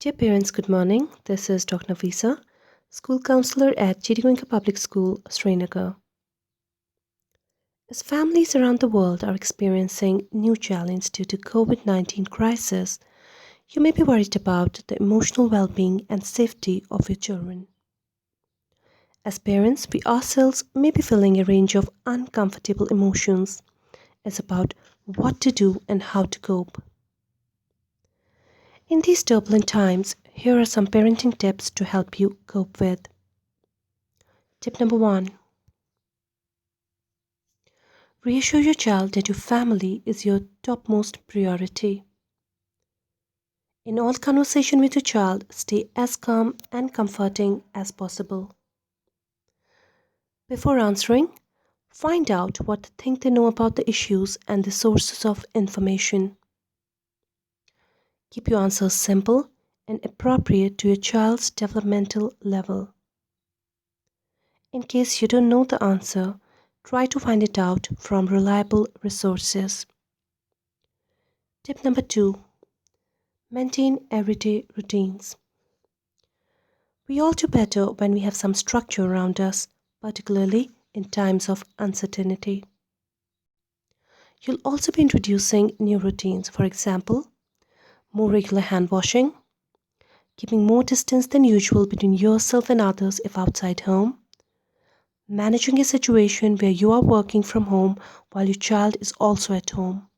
Dear parents, good morning. This is Dr. Nafisa, school counselor at GD Goenka Public School, Srinagar. As families around the world are experiencing new challenges due to COVID-19 crisis, you may be worried about the emotional well-being and safety of your children. As parents, we ourselves may be feeling a range of uncomfortable emotions. It's about what to do and how to cope. In these turbulent times, here are some parenting tips to help you cope with. Tip number 1. Reassure your child that your family is your topmost priority. In all conversation with your child, stay as calm and comforting as possible. Before answering, find out what they think they know about the issues and the sources of information. Keep your answers simple and appropriate to your child's developmental level. In case you don't know the answer, try to find it out from reliable resources. Tip number 2. Maintain everyday routines. We all do better when we have some structure around us, particularly in times of uncertainty. You'll also be introducing new routines, for example, more regular hand washing, keeping more distance than usual between yourself and others if outside home, managing a situation where you are working from home while your child is also at home.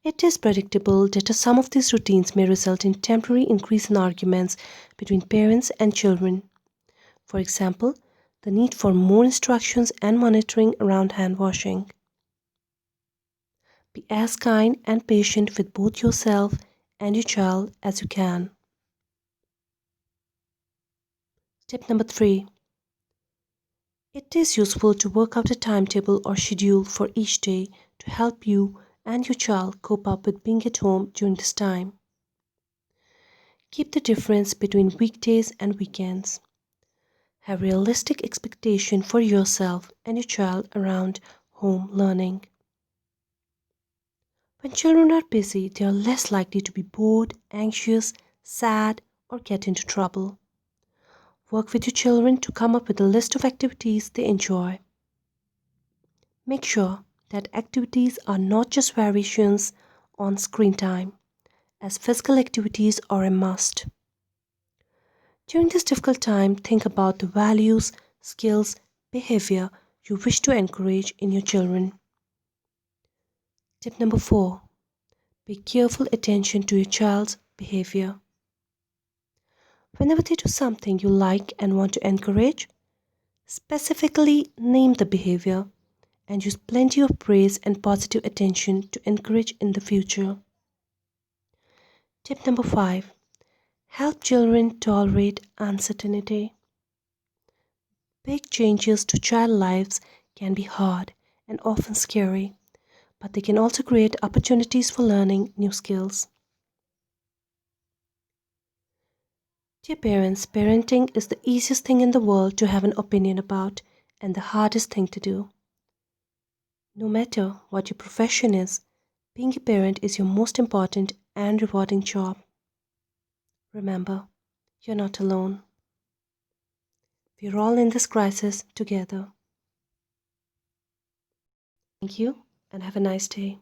It is predictable that some of these routines may result in temporary increase in arguments between parents and children. For example, the need for more instructions and monitoring around hand washing. Be as kind and patient with both yourself and your child as you can. Tip number 3. It is useful to work out a timetable or schedule for each day to help you and your child cope up with being at home during this time. Keep the difference between weekdays and weekends. Have realistic expectation for yourself and your child around home learning. When children are busy, they are less likely to be bored, anxious, sad, or get into trouble. Work with your children to come up with a list of activities they enjoy. Make sure that activities are not just variations on screen time, as physical activities are a must. During this difficult time, think about the values, skills, behavior you wish to encourage in your children. Tip number 4. Pay careful attention to your child's behavior. Whenever they do something you like and want to encourage, specifically name the behavior and use plenty of praise and positive attention to encourage in the future. Tip number 5. Help children tolerate uncertainty. Big changes to child lives can be hard and often scary, but they can also create opportunities for learning new skills. Dear parents, parenting is the easiest thing in the world to have an opinion about and the hardest thing to do. No matter what your profession is, being a parent is your most important and rewarding job. Remember, you're not alone. We're all in this crisis together. Thank you and have a nice day.